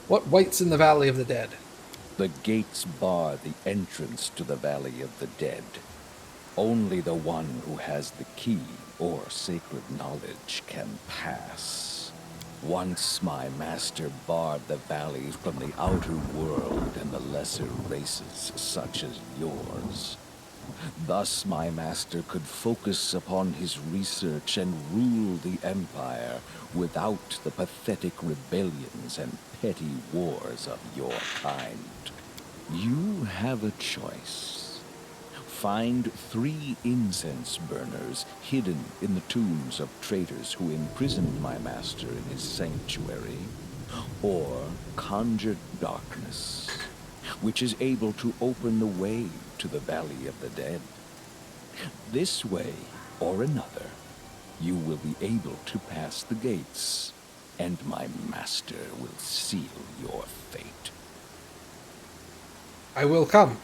What waits in the Valley of the Dead? The gates bar the entrance to the Valley of the Dead. Only the one who has the key or sacred knowledge can pass. Once my master barred the valley from the outer world and the lesser races such as yours. Thus my master could focus upon his research and rule the Empire without the pathetic rebellions and petty wars of your kind. You have a choice. Find 3 incense burners hidden in the tombs of traitors who imprisoned my master in his sanctuary, or conjure darkness, which is able to open the way to the Valley of the Dead. This way or another, you will be able to pass the gates, and my master will seal your fate. I will come.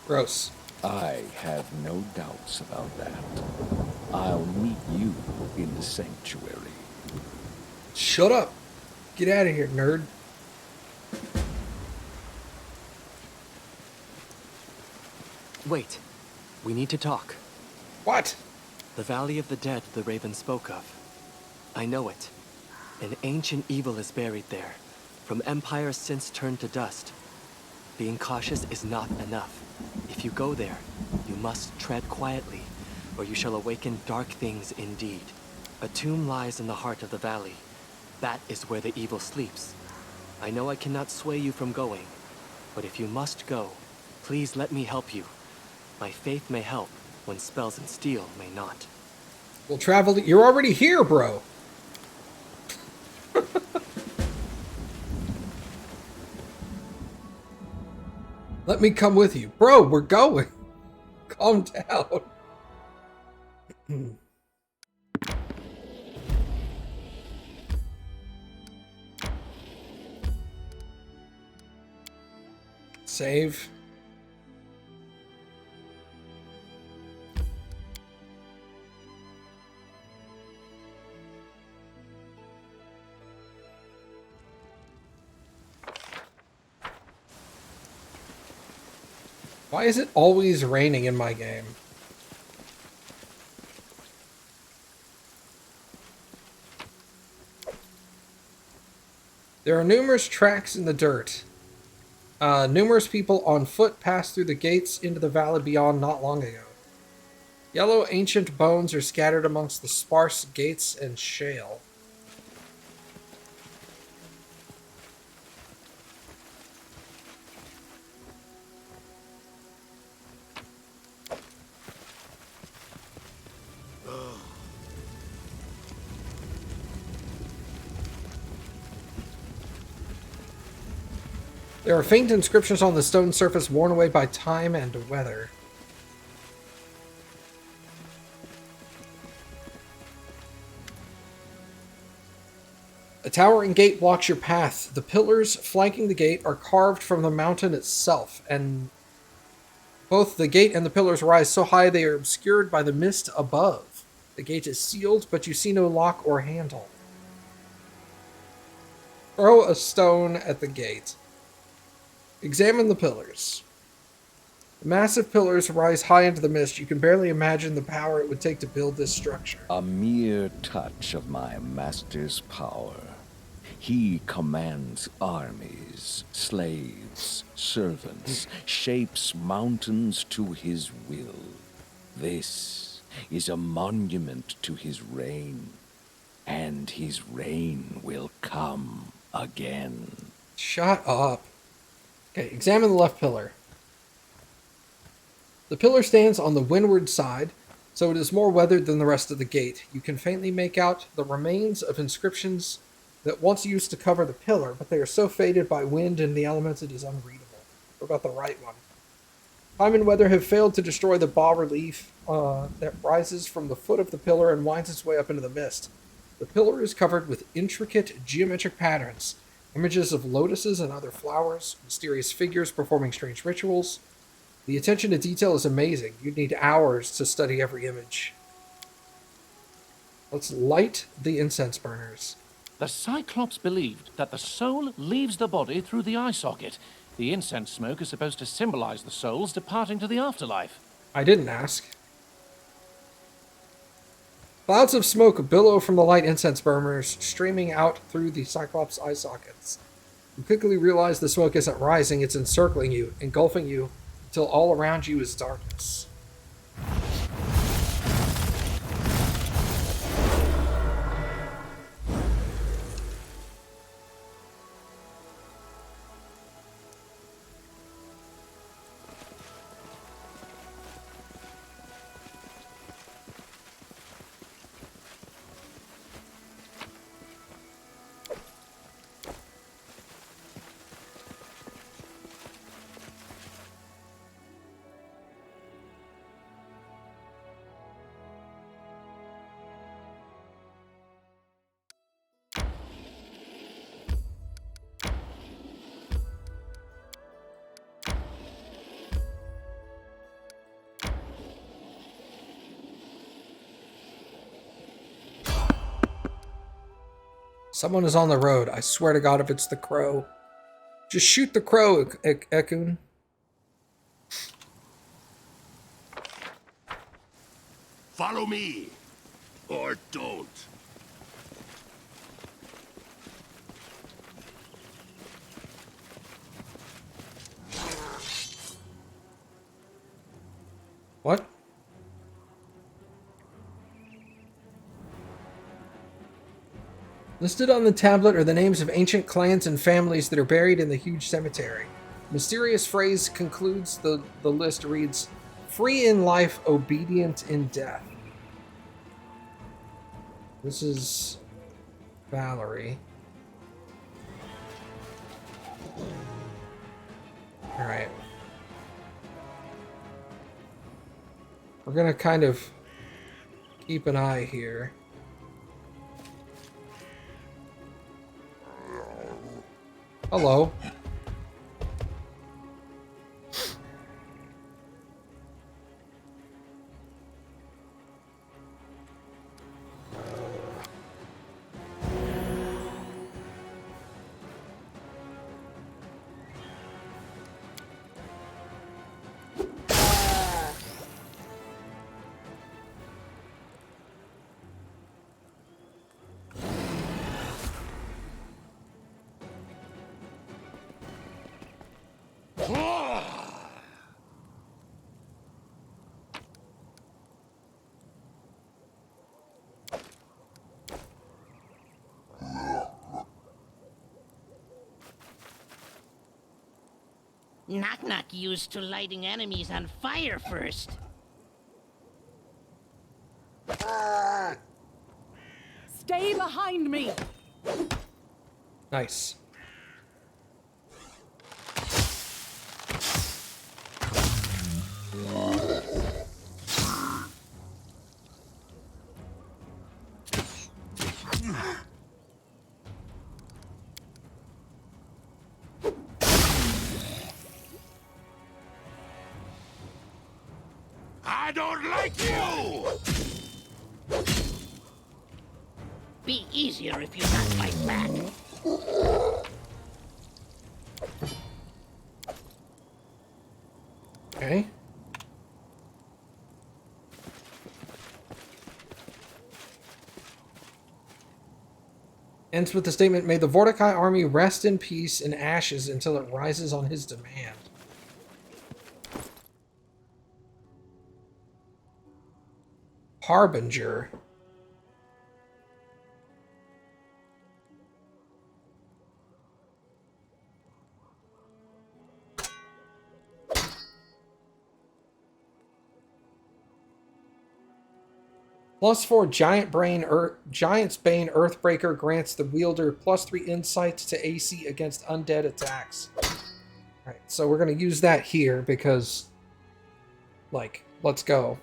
Gross. I have no doubts about that. I'll meet you in the sanctuary. Shut up. Get out of here, nerd. Wait. We need to talk. What? The Valley of the Dead the Raven spoke of. I know it. An ancient evil is buried there, from empires since turned to dust. Being cautious is not enough. If you go there, you must tread quietly, or you shall awaken dark things indeed. A tomb lies in the heart of the valley. That is where the evil sleeps. I know I cannot sway you from going, but if you must go, please let me help you. My faith may help when spells and steel may not. We'll travel to... You're already here, bro. Let me come with you. Bro, we're going. Calm down. Save. Why is it always raining in my game? There are numerous tracks in the dirt. Numerous people on foot passed through the gates into the valley beyond not long ago. Yellow ancient bones are scattered amongst the sparse gates and shale. There are faint inscriptions on the stone surface worn away by time and weather. A towering gate blocks your path. The pillars flanking the gate are carved from the mountain itself, and both the gate and the pillars rise so high they are obscured by the mist above. The gate is sealed, but you see no lock or handle. Throw a stone at the gate. Examine the pillars. The massive pillars rise high into the mist. You can barely imagine the power it would take to build this structure. A mere touch of my master's power. He commands armies, slaves, servants, shapes mountains to his will. This is a monument to his reign, and his reign will come again. Shut up. Okay, examine the left pillar. The pillar stands on the windward side, so it is more weathered than the rest of the gate. You can faintly make out the remains of inscriptions that once used to cover the pillar, but they are so faded by wind and the elements it is unreadable. What about the right one? Time and weather have failed to destroy the bas-relief that rises from the foot of the pillar and winds its way up into the mist. The pillar is covered with intricate geometric patterns, images of lotuses and other flowers, mysterious figures performing strange rituals. The attention to detail is amazing. You'd need hours to study every image. Let's light the incense burners. The Cyclops believed that the soul leaves the body through the eye socket. The incense smoke is supposed to symbolize the souls departing to the afterlife. I didn't ask. Clouds of smoke billow from the light incense burners streaming out through the Cyclops eye sockets. You quickly realize the smoke isn't rising, it's encircling you, engulfing you, until all around you is darkness. Someone is on the road. I swear to God if it's the crow. Just shoot the crow, Ekun. Follow me, or don't. What? Listed on the tablet are the names of ancient clans and families that are buried in the huge cemetery. Mysterious phrase concludes the list reads, "Free in life, obedient in death." This is Valerie. Alright. We're gonna kind of keep an eye here. Hello. Nok-Nok used to lighting enemies on fire first. Stay behind me! Nice. I don't like you! Be easier if you not fight back. Okay. Ends with the statement, "May the Vorticai army rest in peace in ashes until it rises on his demand." Harbinger. +4 Giant's Bane Earthbreaker grants the wielder +3 insight to AC against undead attacks. Alright, so we're going to use that here because, like, let's go.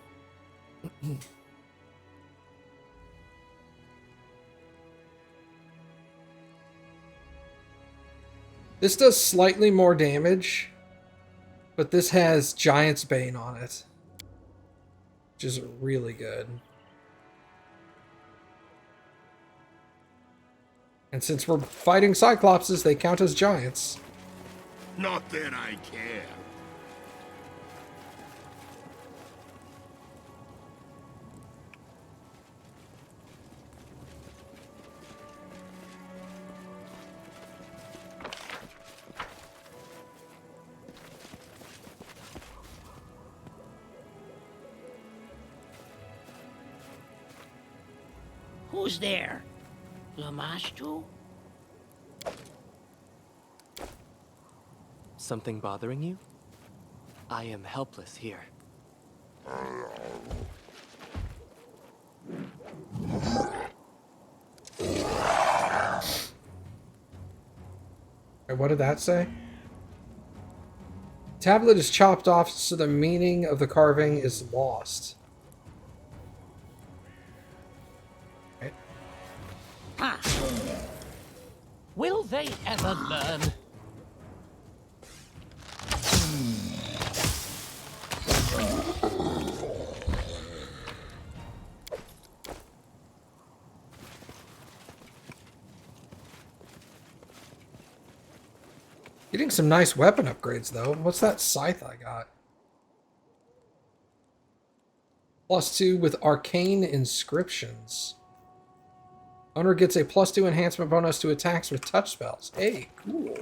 This does slightly more damage, but this has Giant's Bane on it, which is really good. And since we're fighting Cyclopses, they count as giants. Not that I care. Who's there? Lamashtu? Something bothering you? I am helpless here. And what did that say? Tablet is chopped off, so the meaning of the carving is lost. Okay. Ha! Will they ever learn? Getting some nice weapon upgrades, though. What's that scythe I got? +2 with arcane inscriptions. Owner gets a +2 enhancement bonus to attacks with touch spells. Hey, cool.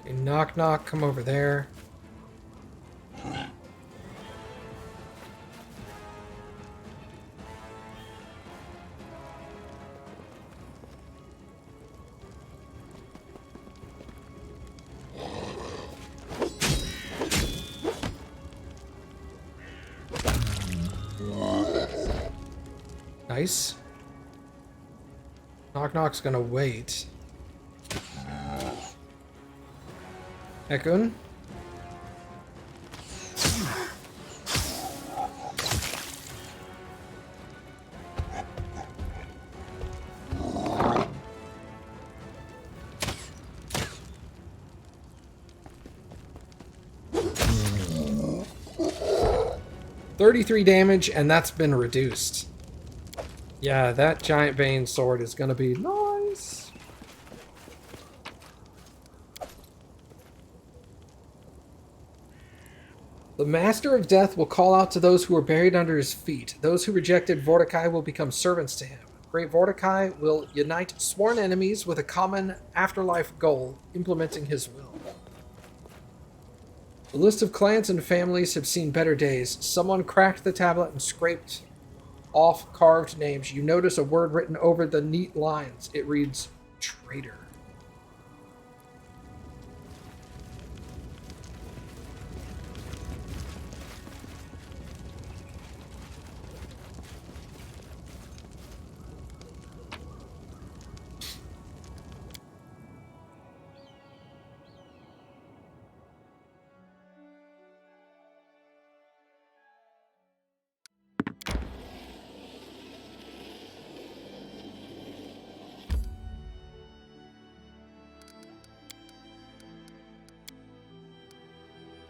Okay, Nok-Nok, come over there. Nice. Nok-Nok's gonna wait. Ekun. $33 damage, and that's been reduced. Yeah, that giant bane sword is gonna be nice. The Master of Death will call out to those who are buried under his feet. Those who rejected Vorticai will become servants to him. Great Vorticai will unite sworn enemies with a common afterlife goal, implementing his will. The list of clans and families have seen better days. Someone cracked the tablet and scraped off carved names. You notice a word written over the neat lines. It reads, traitor.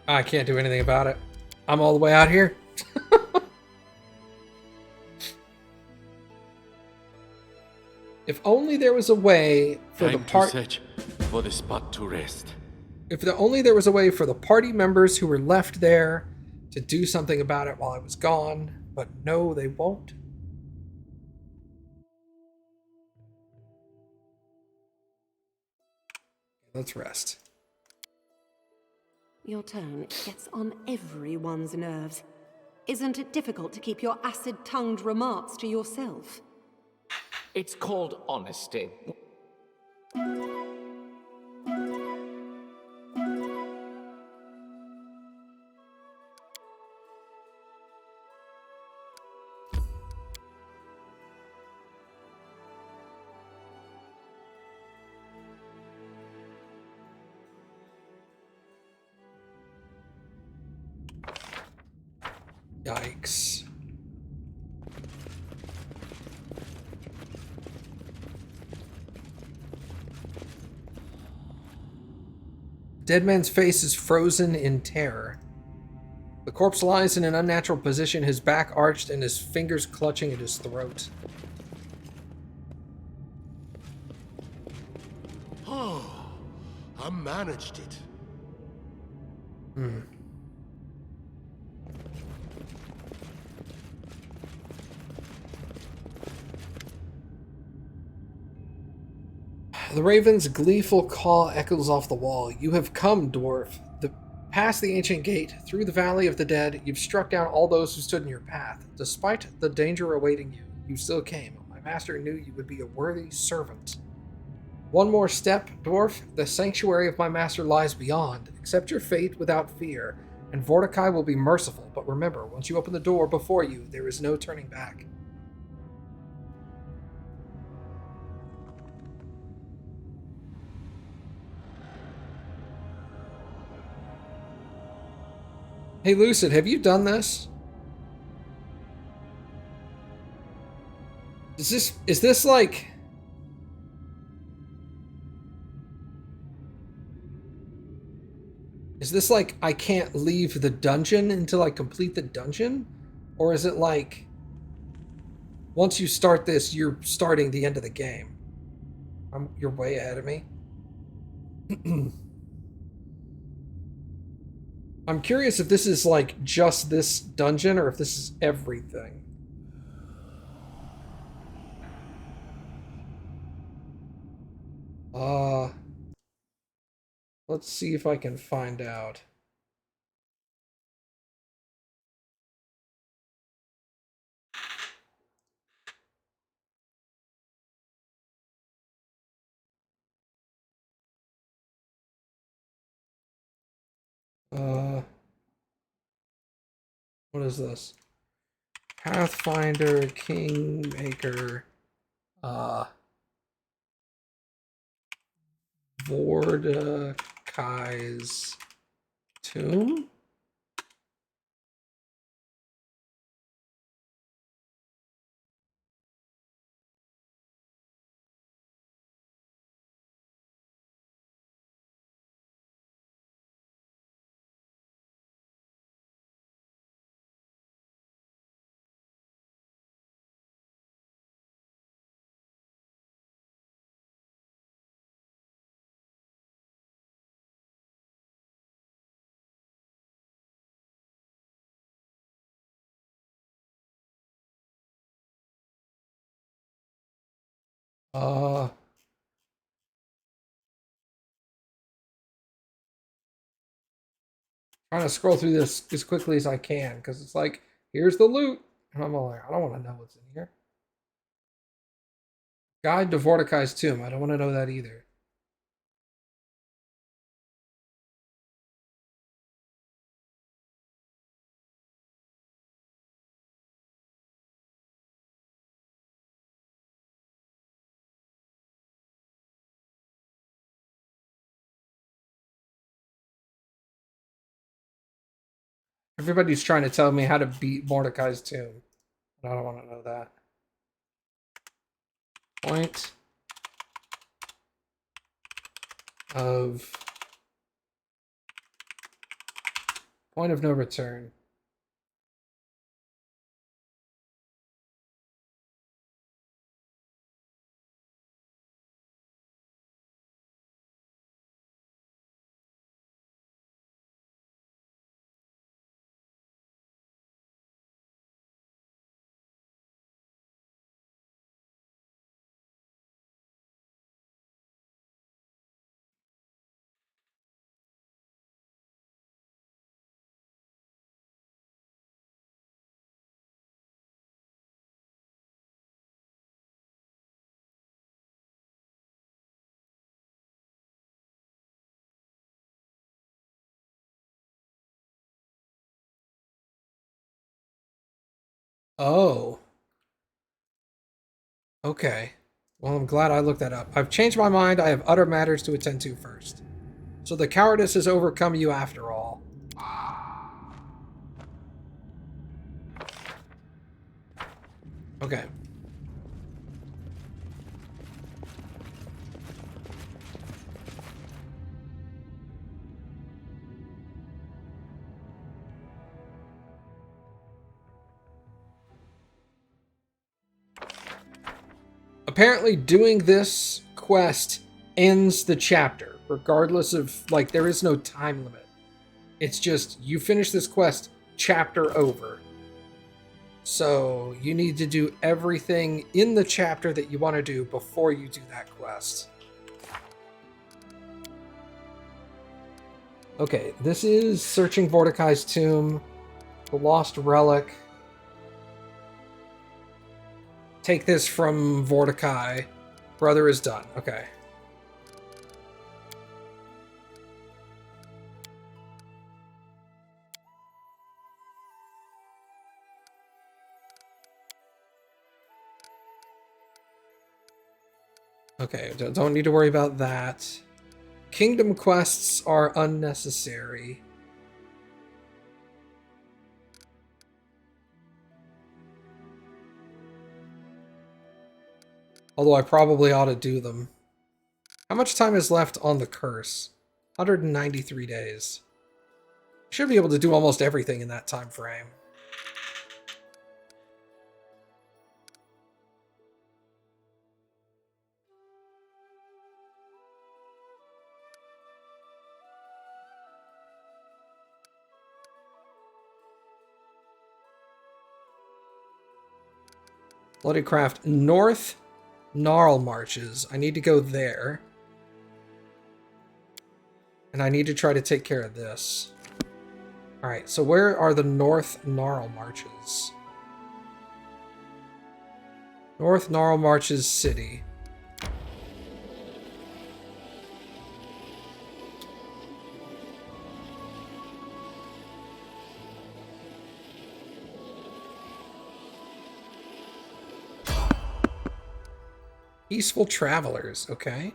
I can't do anything about it. I'm all the way out here. If only there was a way for the search for the spot to rest. If only there was a way for the party members who were left there to do something about it while I was gone, but no, they won't. Let's rest. Your tone gets on everyone's nerves. Isn't it difficult to keep your acid-tongued remarks to yourself? It's called honesty. Yikes. Dead man's face is frozen in terror. The corpse lies in an unnatural position, his back arched and his fingers clutching at his throat. Oh, I managed it. The raven's gleeful call echoes off the wall. You have come, dwarf. Past the ancient gate, through the valley of the dead, you've struck down all those who stood in your path. Despite the danger awaiting you, you still came. My master knew you would be a worthy servant. One more step, dwarf. The sanctuary of my master lies beyond. Accept your fate without fear, and Vortikai will be merciful. But remember, once you open the door before you, there is no turning back. Hey, Lucid, have you done this? Is this like... Is this like I can't leave the dungeon until I complete the dungeon? Or is it like once you start this, you're starting the end of the game? You're way ahead of me. I'm curious if this is like just this dungeon or if this is everything. Let's see if I can find out. What is this? Pathfinder, Kingmaker, Mordecai's tomb? Uh, Trying to scroll through this as quickly as I can because it's like, here's the loot. And I'm all like, I don't want to know what's in here. Guide to Vorticai's tomb. I don't want to know that either. Everybody's trying to tell me how to beat Mordecai's tomb. But I don't want to know that. Point of Point of no return. Oh. Okay. Well, I'm glad I looked that up. I've changed my mind. I have other matters to attend to first. So the cowardice has overcome you after all. Okay. Apparently doing this quest ends the chapter, regardless of, like, there is no time limit. It's just, you finish this quest, chapter over. So you need to do everything in the chapter that you want to do before you do that quest. Okay, this is searching Mordecai's tomb, the lost relic. Take this from Mordecai. Brother is done. Okay. Okay, don't need to worry about that. Kingdom quests are unnecessary. Although I probably ought to do them. How much time is left on the curse? 193 days. Should be able to do almost everything in that time frame. Bloody Craft North Gnarl Marches. I need to go there. And I need to try to take care of this. Alright, so where are the North Gnarl Marches? North Gnarl Marches City. Peaceful Travelers, okay.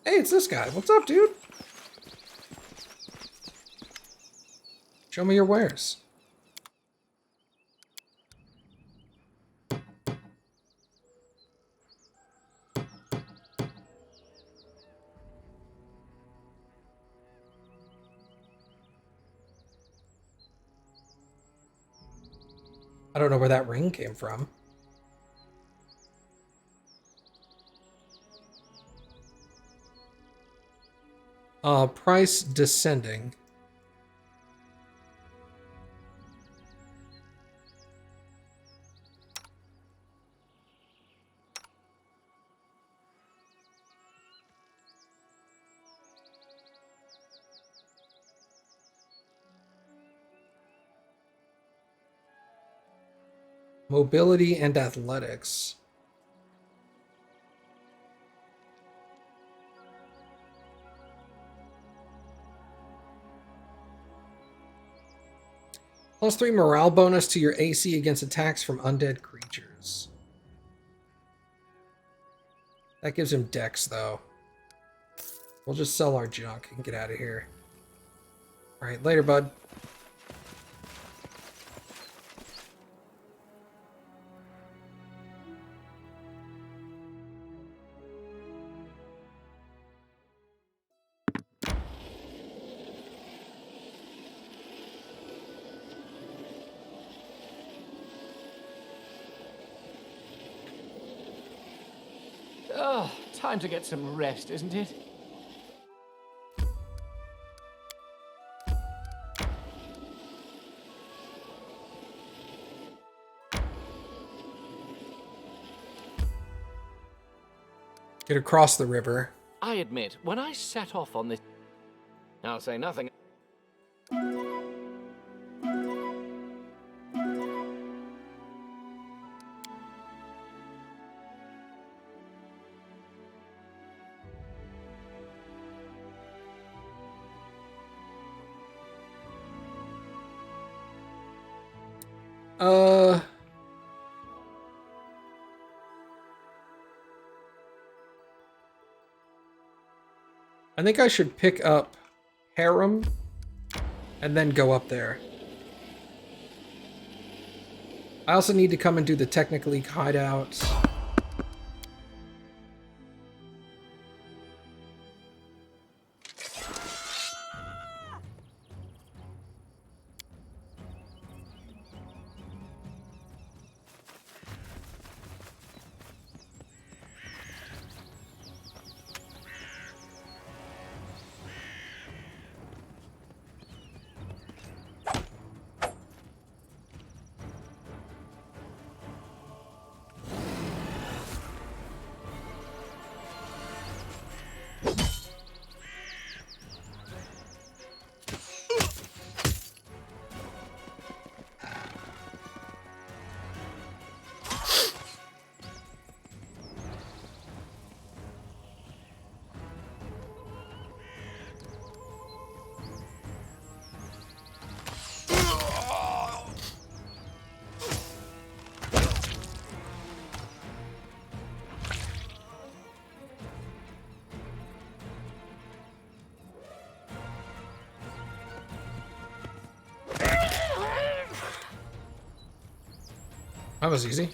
Hey, it's this guy. What's up, dude? Show me your wares. I don't know where that ring came from. Price descending. Mobility and athletics. +3 morale bonus to your AC against attacks from undead creatures. That gives him dex, though. We'll just sell our junk and get out of here. Alright, later, bud. Oh, time to get some rest, isn't it? Get across the river. I admit, when I set off on this... I'll say nothing. Uh... I think I should pick up Harem and then go up there. I also need to come and do the Technic-League hideouts. That was easy.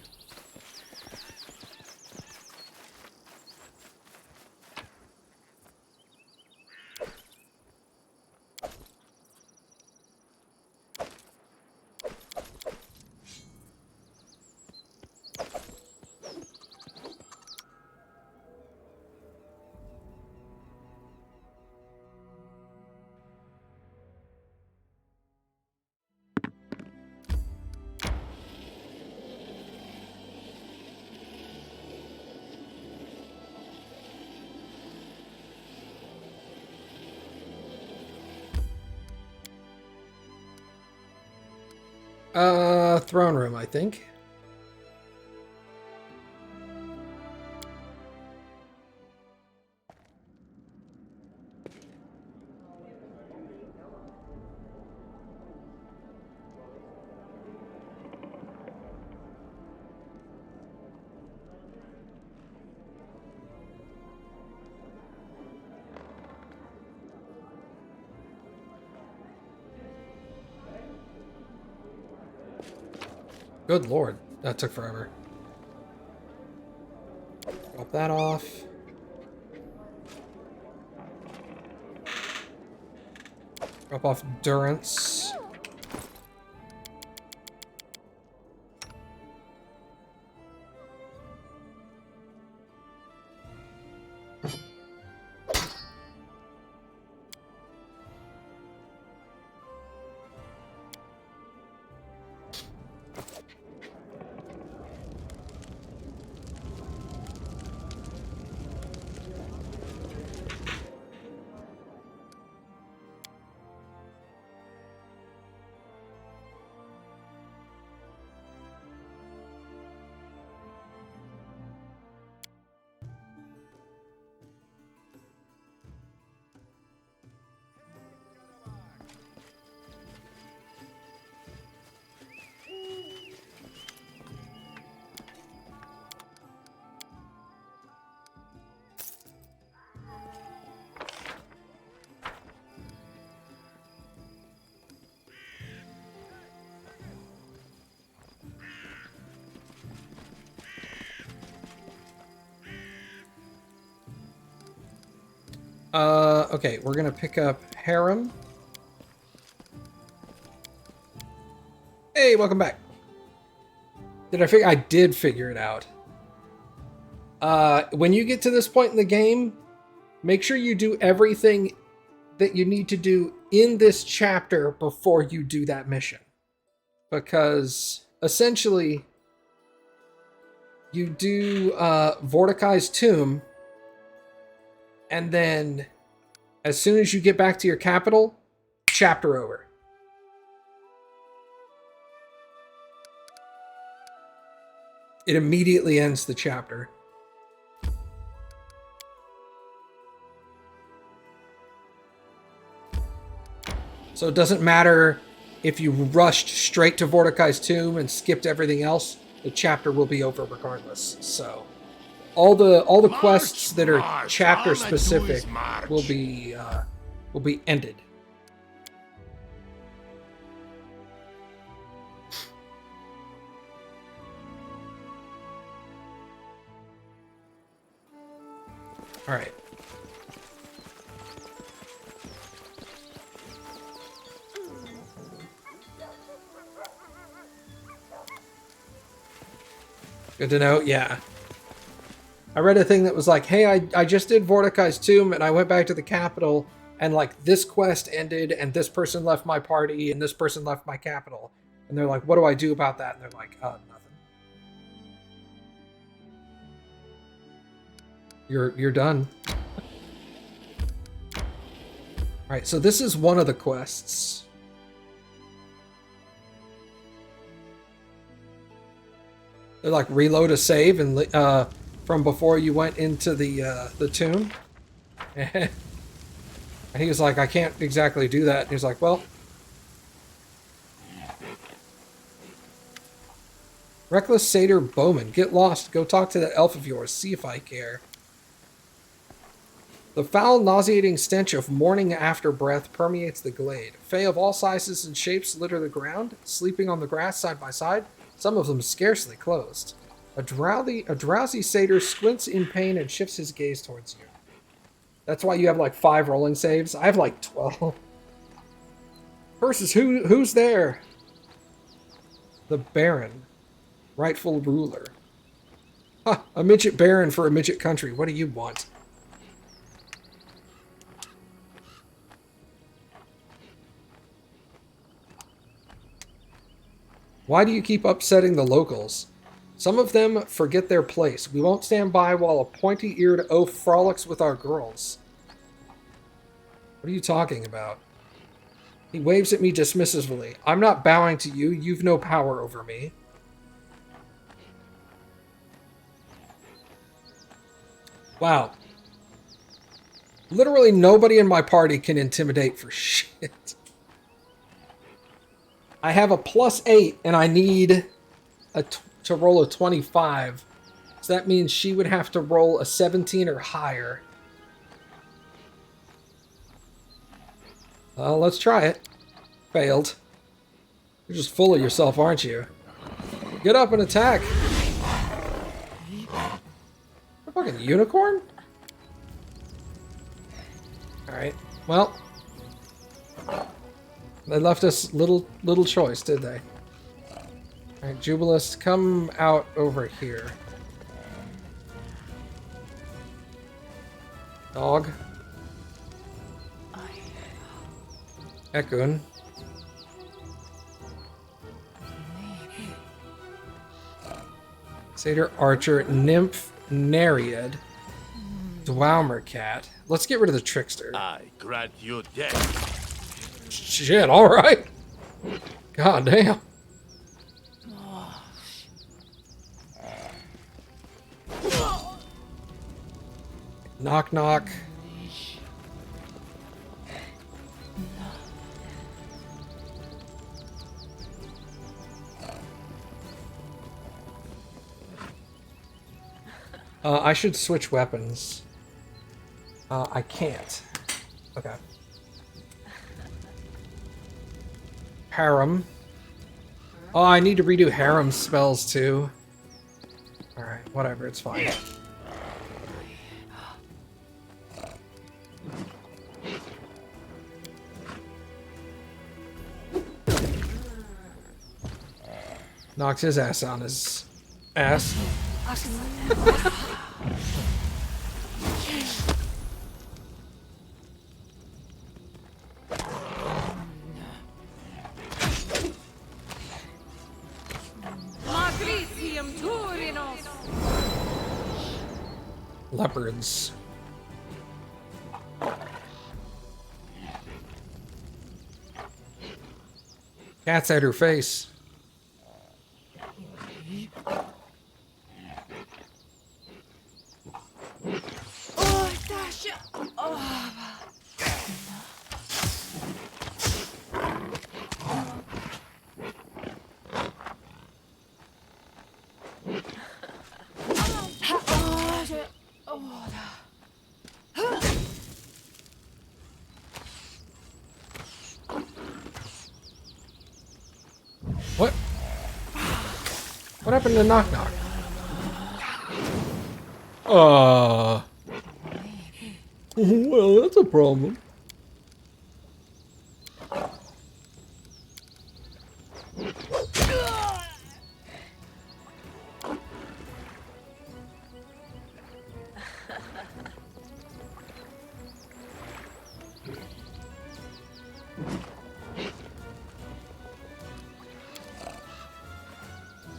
Throne room, I think. Good lord, that took forever. Drop that off. Drop off Durance. Okay, we're gonna pick up Harem. Hey, welcome back. I did figure it out. When you get to this point in the game, make sure you do everything that you need to do in this chapter before you do that mission. Because, essentially, you do Vorticai's Tomb, and then as soon as you get back to your capital, chapter over. It immediately ends the chapter. So it doesn't matter if you rushed straight to Mordecai's tomb and skipped everything else, the chapter will be over regardless. So all the quests that are march. chapter All I do is specific march. will be ended. All right. Good to know. Yeah. I read a thing that was like, hey, I just did Mordecai's tomb and I went back to the capital and like this quest ended and this person left my party and this person left my capital. And they're like, what do I do about that? And they're like, nothing. You're done. Alright, so this is one of the quests. They're like reload a save and from before you went into the tomb. And he was like, I can't exactly do that. And he was like, well, Reckless Satyr Bowman, get lost. Go talk to that elf of yours. See if I care. The foul, nauseating stench of morning after breath permeates the glade. Fae of all sizes and shapes litter the ground, sleeping on the grass side by side, some of them scarcely closed. A drowsy satyr squints in pain and shifts his gaze towards you. That's why you have like 5 rolling saves. I have like 12. Versus who's there? The Baron, rightful ruler. Ha! A midget baron for a midget country. What do you want? Why do you keep upsetting the locals? Some of them forget their place. We won't stand by while a pointy-eared oaf frolics with our girls. What are you talking about? He waves at me dismissively. I'm not bowing to you. You've no power over me. Wow. Literally nobody in my party can intimidate for shit. I have a +8 and I need to roll a 25. So that means she would have to roll a 17 or higher. Well, let's try it. Failed. You're just full of yourself, aren't you? Get up and attack. A fucking unicorn? Alright, well. They left us little choice, did they? Alright, Jubilus, come out over here. Dog. Ekun. Satyr Archer, Nymph, Nereid, Dwaumer Cat. Let's get rid of the Trickster. I grant you death. Shit, alright. God damn. Nok-Nok. I should switch weapons. I can't. Okay. Harem. Oh, I need to redo Harem spells too. Alright, whatever, it's fine. Knocks his ass on his ass. Leopards. Cat's at her face. happened to Nok-Nok? Well, that's a problem.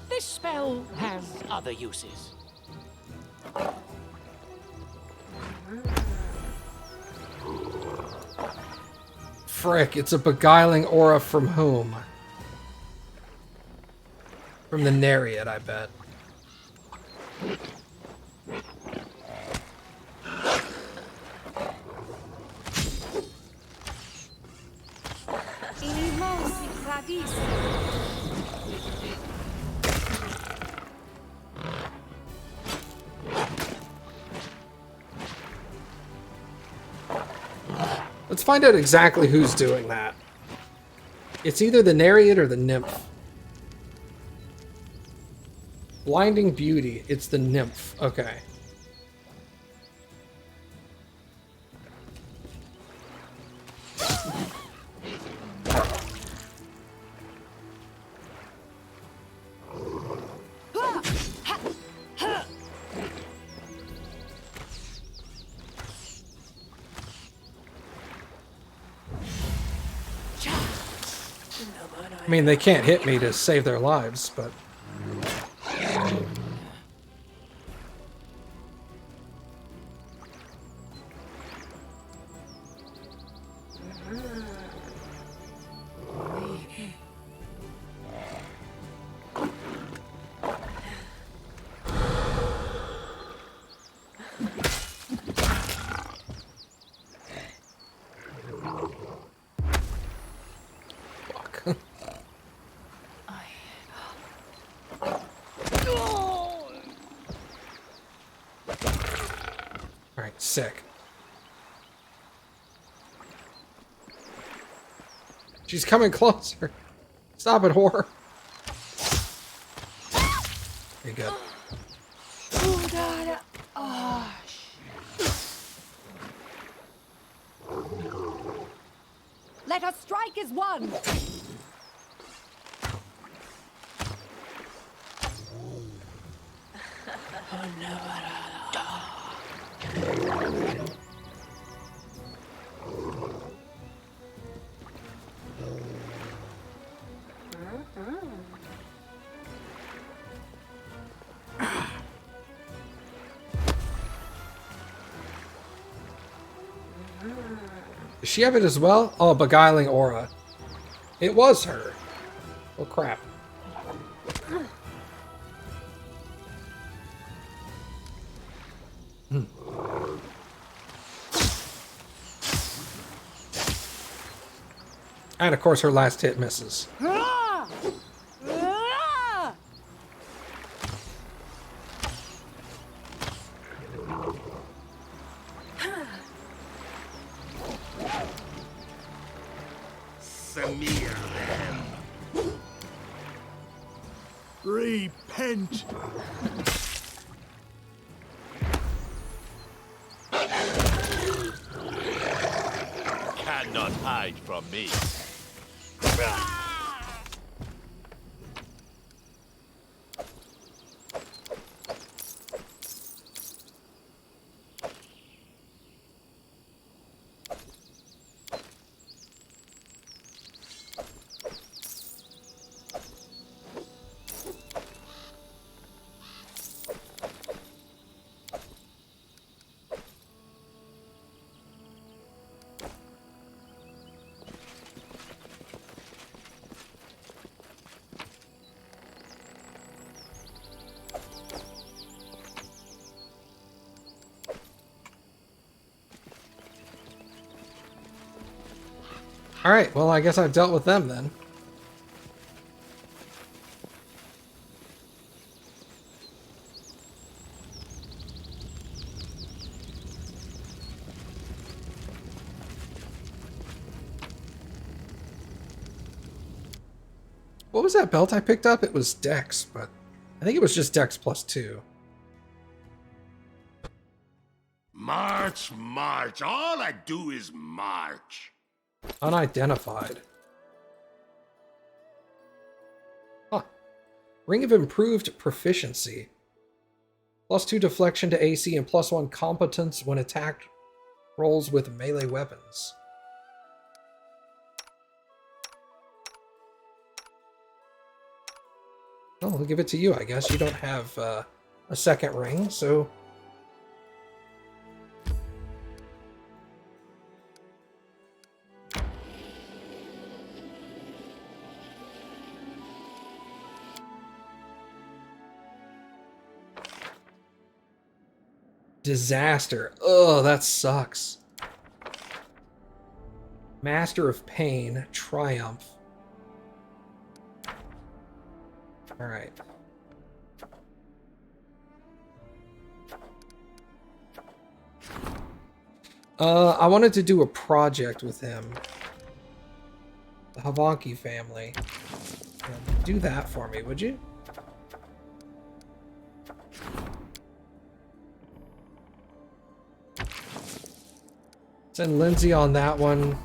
This spell has other uses. Frick, it's a beguiling aura from whom? From the Nereid, I bet. Let's find out exactly who's doing that. It's either the Nereid or the Nymph. Blinding Beauty. It's the Nymph. Okay. I mean, they can't hit me to save their lives, but... Alright, sick. She's coming closer. Stop it, whore. There you go. Let us strike as one. Does she have it as well? Oh, beguiling aura. It was her. Oh, crap. And of course her last hit misses. Smear them. Repent. Cannot hide from me. Alright, well, I guess I've dealt with them then. What was that belt I picked up? It was Dex, but I think it was just Dex +2. March, march. All I do is march. Unidentified. Huh. Ring of Improved Proficiency. +2 deflection to AC and +1 competence when attacked rolls with melee weapons. Oh, we'll give it to you, I guess. You don't have a second ring, so... Disaster. Ugh, that sucks. Master of Pain. Triumph. Alright. I wanted to do a project with him. The Havanki family. Do that for me, would you? Send Lindsay on that one.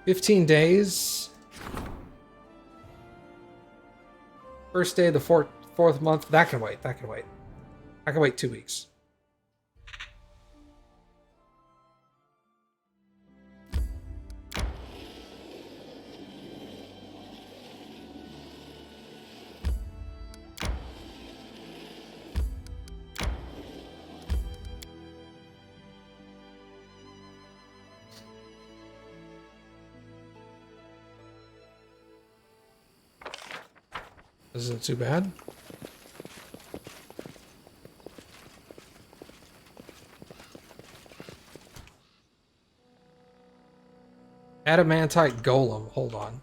15 days. First day of the fourth month. That can wait. That can wait. I can wait 2 weeks. This isn't too bad. Adamantite Golem. Hold on.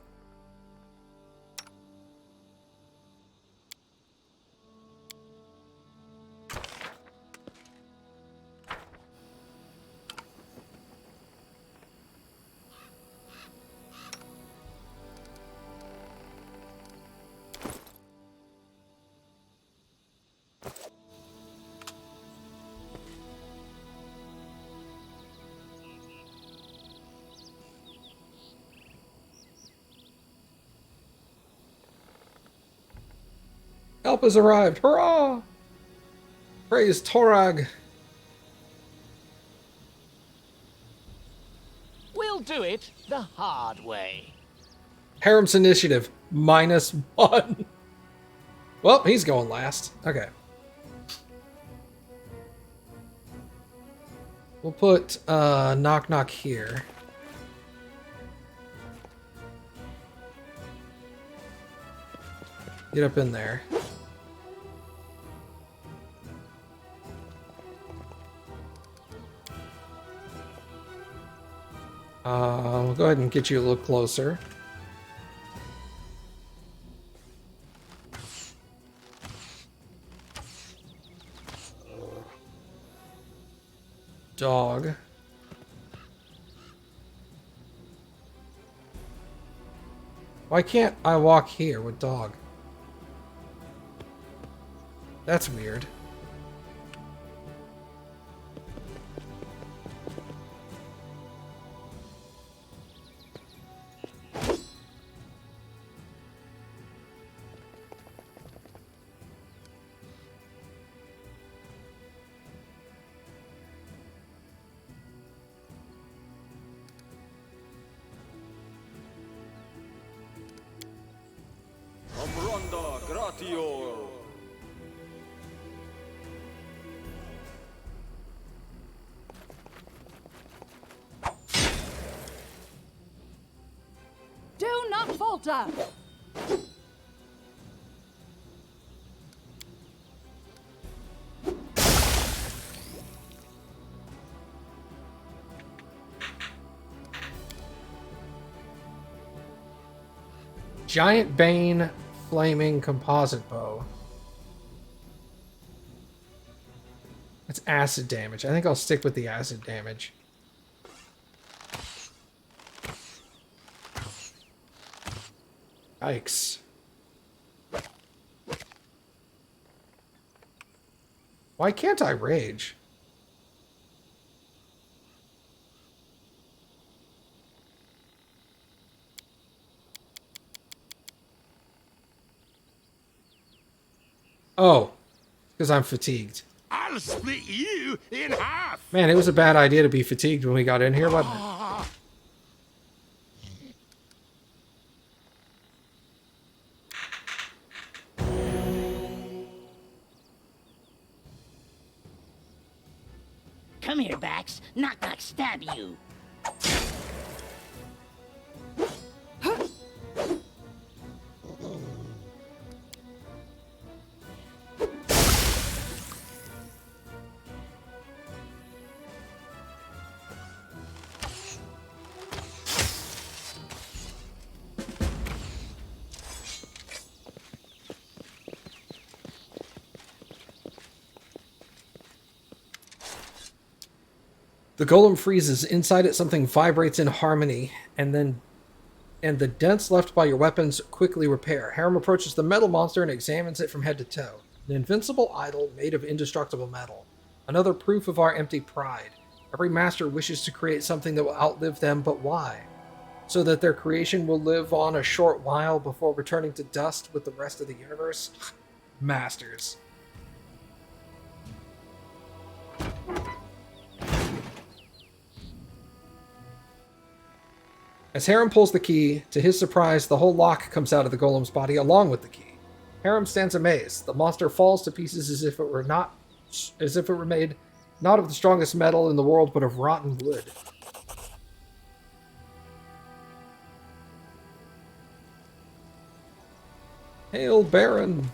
Help has arrived! Hurrah! Praise Torag! We'll do it the hard way. Harem's initiative, -1. Well, he's going last. Okay. We'll put Nok-Nok here. Get up in there. We'll go ahead and get you a little closer. Dog. Why can't I walk here with dog? That's weird. Amranda Gratio. Do not falter! Giant Bane Flaming Composite Bow. It's acid damage. I think I'll stick with the acid damage. Yikes. Why can't I rage? Oh, because I'm fatigued. I'll split you in half. Man, it was a bad idea to be fatigued when we got in here, wasn't it? Come here, Bax. Nok-Nok stab you. The golem freezes. Inside it, something vibrates in harmony, and the dents left by your weapons quickly repair. Harem approaches the metal monster and examines it from head to toe. An invincible idol made of indestructible metal. Another proof of our empty pride. Every master wishes to create something that will outlive them, but why? So that their creation will live on a short while before returning to dust with the rest of the universe? Masters. As Harem pulls the key, to his surprise, the whole lock comes out of the golem's body along with the key. Harem stands amazed. The monster falls to pieces as if it were made not of the strongest metal in the world, but of rotten wood. Hail, Baron!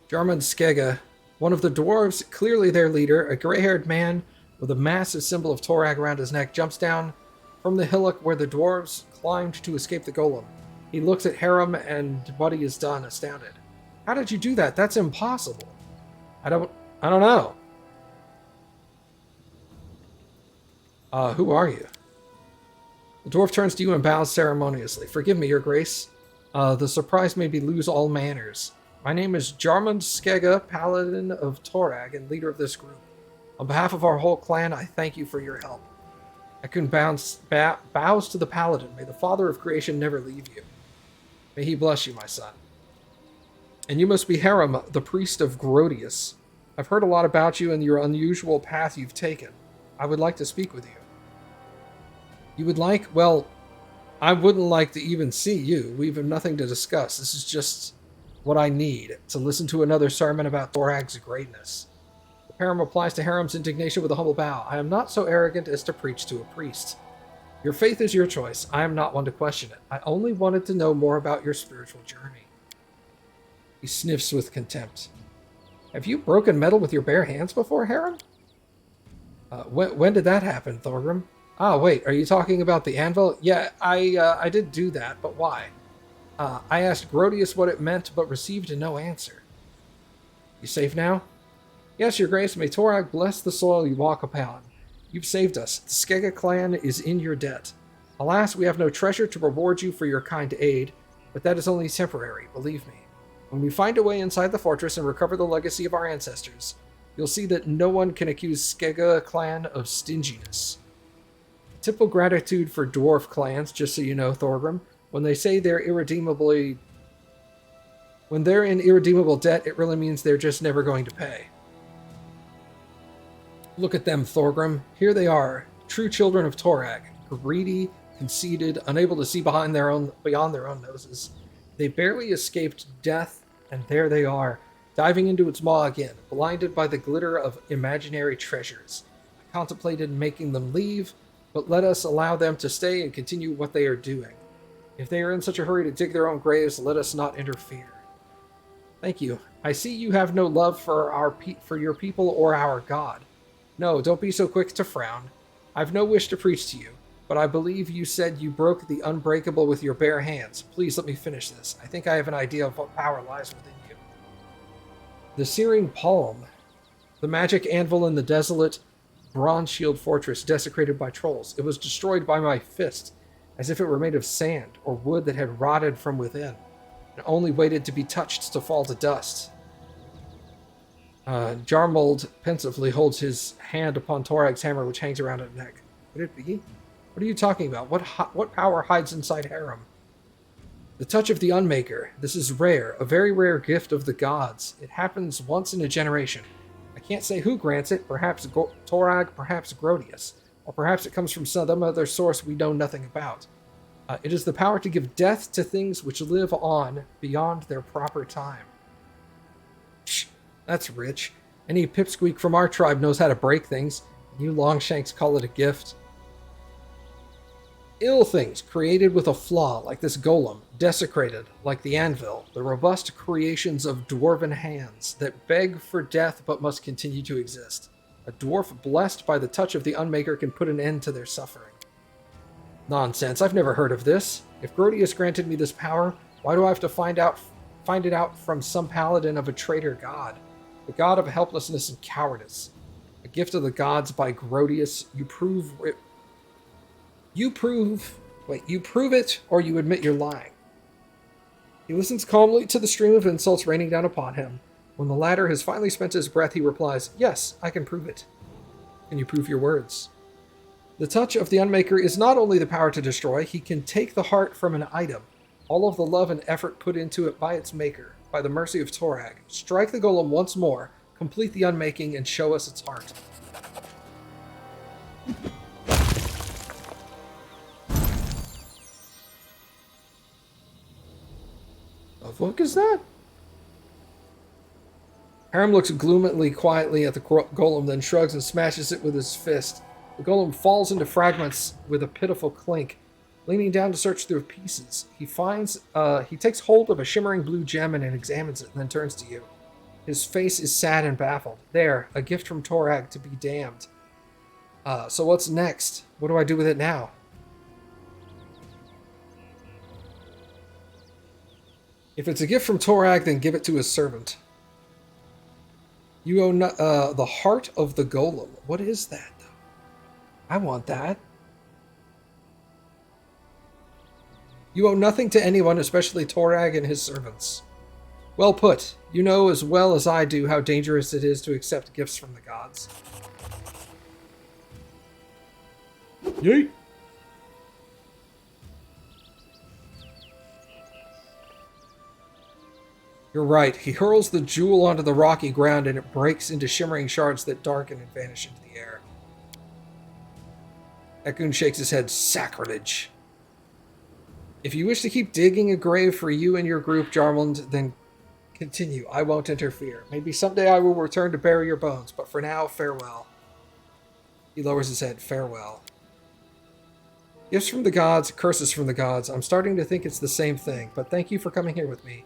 Jarman Skega, one of the dwarves, clearly their leader, a gray-haired man with a massive symbol of Torag around his neck, jumps down from the hillock where the dwarves climbed to escape the golem. He looks at Harem and what he has done, astounded. How did you do that? That's impossible. I don't know. Who are you? The dwarf turns to you and bows ceremoniously. Forgive me, your grace. The surprise made me lose all manners. My name is Jarman Skega, Paladin of Torag and leader of this group. On behalf of our whole clan, I thank you for your help. Ekun bows to the Paladin. May the Father of Creation never leave you. May he bless you, my son. And you must be Harem, the priest of Grodius. I've heard a lot about you and your unusual path you've taken. I would like to speak with you. You would like? Well, I wouldn't like to even see you. We have nothing to discuss. This is just what I need, to listen to another sermon about Thorag's greatness. The Harem replies to Harem's indignation with a humble bow. I am not so arrogant as to preach to a priest. Your faith is your choice. I am not one to question it. I only wanted to know more about your spiritual journey. He sniffs with contempt. Have you broken metal with your bare hands before, Harem? When did that happen, Thorgrim? Ah, wait, are you talking about the anvil? Yeah, I did do that, but why? I asked Grodius what it meant, but received no answer. You safe now? Yes, your grace, may Torag bless the soil you walk upon. You've saved us. The Skega clan is in your debt. Alas, we have no treasure to reward you for your kind aid, but that is only temporary, believe me. When we find a way inside the fortress and recover the legacy of our ancestors, you'll see that no one can accuse Skega clan of stinginess. Typical gratitude for dwarf clans, just so you know, Thorgrim. When they say they're in irredeemable debt, it really means they're just never going to pay. Look at them, Thorgrim. Here they are, true children of Torag, greedy, conceited, unable to see beyond their own noses. They barely escaped death, and there they are, diving into its maw again, blinded by the glitter of imaginary treasures. I contemplated making them leave, but let us allow them to stay and continue what they are doing. If they are in such a hurry to dig their own graves, let us not interfere. Thank you. I see you have no love for your people or our God. No, don't be so quick to frown. I've no wish to preach to you. but I believe you said you broke the unbreakable with your bare hands. Please let me finish this. I think I have an idea of what power lies within you. The Searing Palm. The magic anvil in the desolate bronze shield fortress desecrated by trolls. It was destroyed by my fist, as if it were made of sand or wood that had rotted from within, and only waited to be touched to fall to dust. Jarmold pensively holds his hand upon Torag's hammer, which hangs around his neck. Could it be? What are you talking about? What power hides inside Harem? The touch of the Unmaker. This is rare, a very rare gift of the gods. It happens once in a generation. I can't say who grants it, perhaps Torag, perhaps Grodius, or perhaps it comes from some other source we know nothing about. It is the power to give death to things which live on beyond their proper time. Shh, that's rich. Any pipsqueak from our tribe knows how to break things, and you Longshanks call it a gift. Ill things created with a flaw, like this golem, desecrated, like the anvil, the robust creations of dwarven hands that beg for death but must continue to exist. A dwarf blessed by the touch of the Unmaker can put an end to their suffering. Nonsense, I've never heard of this. If Grodius granted me this power, why do I have to find it out from some paladin of a traitor god? The god of helplessness and cowardice. A gift of the gods by Grodius, you prove it, or you admit you're lying. He listens calmly to the stream of insults raining down upon him. When the latter has finally spent his breath, he replies, "Yes, I can prove it." Can you prove your words? The touch of the Unmaker is not only the power to destroy, he can take the heart from an item. All of the love and effort put into it by its maker, by the mercy of Torag. Strike the golem once more, complete the unmaking, and show us its heart. The fuck is that? Harem looks gloomily quietly at the golem, then shrugs and smashes it with his fist. The golem falls into fragments with a pitiful clink. Leaning down to search through pieces, he takes hold of a shimmering blue gem and examines it, and then turns to you. His face is sad and baffled. There, a gift from Torag to be damned. So what's next? What do I do with it now? If it's a gift from Torag, then give it to his servant. You own the heart of the golem. What is that, though? I want that. You owe nothing to anyone, especially Torag and his servants. Well put. You know as well as I do how dangerous it is to accept gifts from the gods. Yeet! You're right. He hurls the jewel onto the rocky ground and it breaks into shimmering shards that darken and vanish into the air. Ekun shakes his head. Sacrilege. If you wish to keep digging a grave for you and your group, Jarmund, then continue. I won't interfere. Maybe someday I will return to bury your bones, but for now, farewell. He lowers his head. Farewell. Gifts from the gods, curses from the gods. I'm starting to think it's the same thing, but thank you for coming here with me.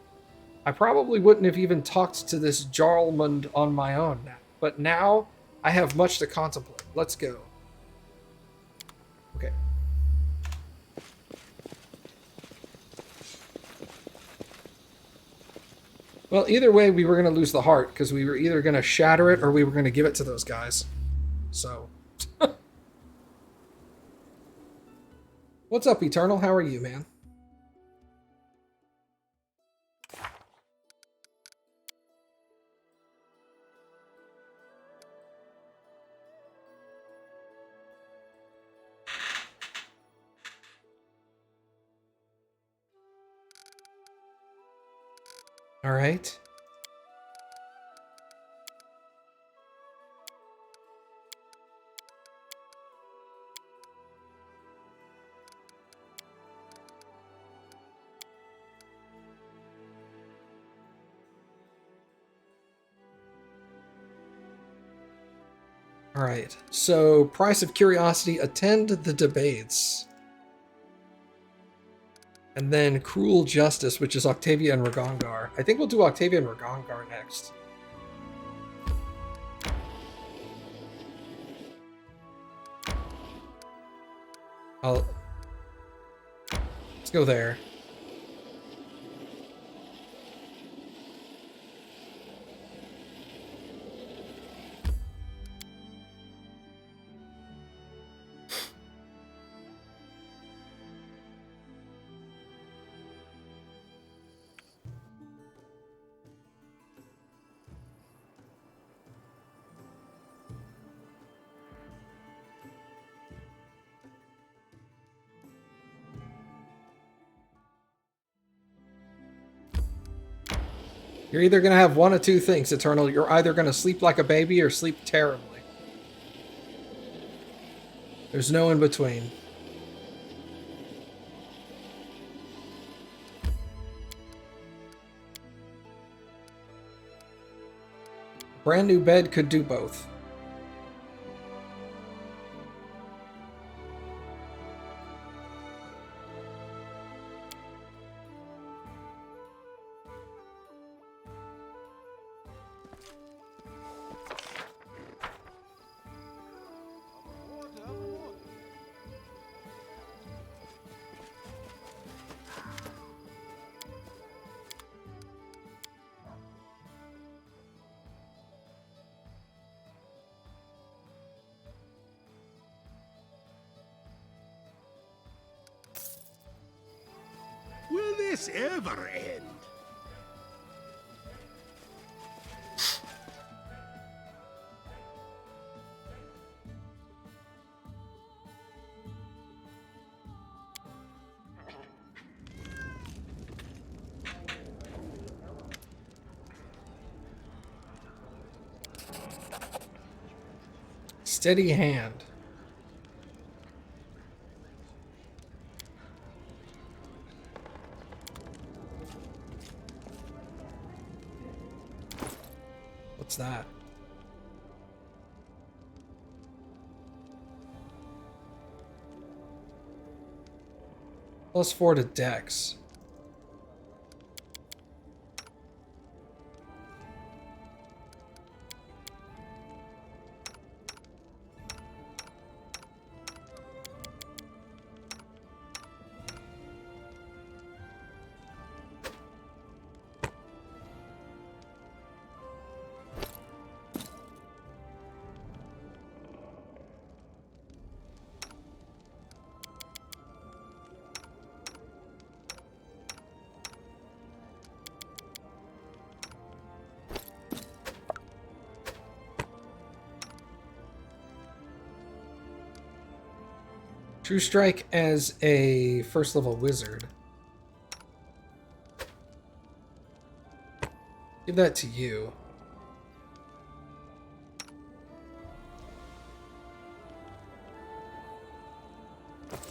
I probably wouldn't have even talked to this Jarlmund on my own, but now I have much to contemplate. Let's go. Okay. Well, either way, we were going to lose the heart, because we were either going to shatter it or we were going to give it to those guys. So. What's up, Eternal? How are you, man? All right. All right. So, price of curiosity, attend the debates. And then Cruel Justice, which is Octavia and Ragongar. I think we'll do Octavia and Ragongar next. I'll... Let's go there. You're either going to have one of two things, Eternal. You're either going to sleep like a baby or sleep terribly. There's no in between. Brand new bed could do both. Will this ever end? Steady hand. What's that? +4 to Dex. True Strike as a first level wizard. Give that to you.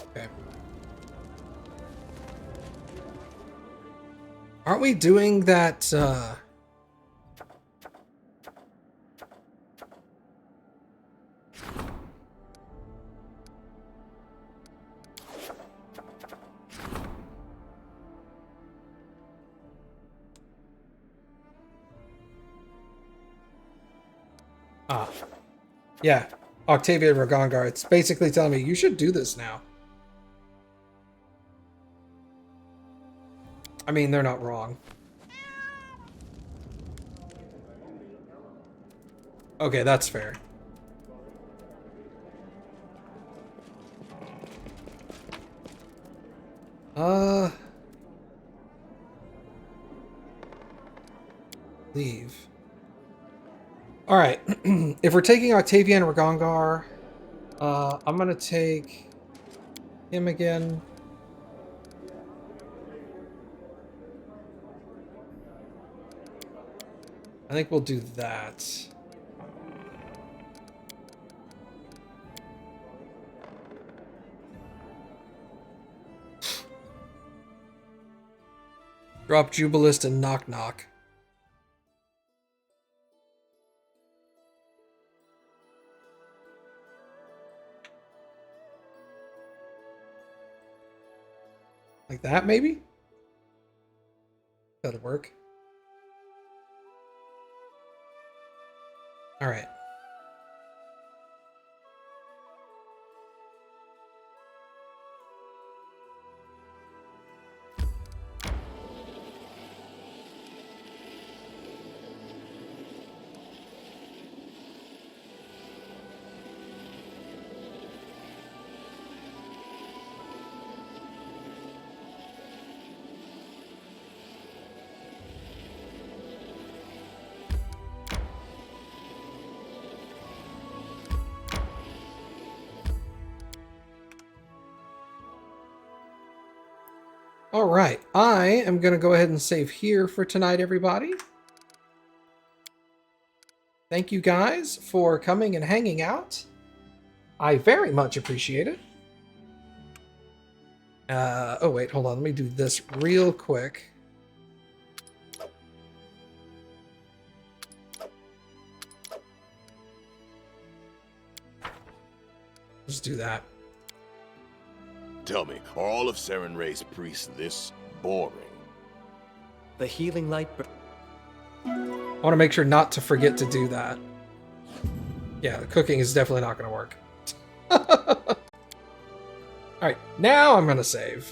Okay. Aren't we doing that, yeah, Octavia Ragongar. It's basically telling me you should do this now. I mean, they're not wrong. Okay, that's fair. Leave. Alright, if we're taking Octavia and Ragongar, I'm gonna take him again. I think we'll do that. Drop Jubilist and Nok-Nok. Like that, maybe? That'll work. Alright. All right, I am going to go ahead and save here for tonight, everybody. Thank you guys for coming and hanging out. I very much appreciate it. Oh wait, hold on. Let me do this real quick. Just do that. Tell me, are all of Saren Ray's priests this boring? The healing light... I want to make sure not to forget to do that. Yeah, the cooking is definitely not going to work. Alright, now I'm going to save.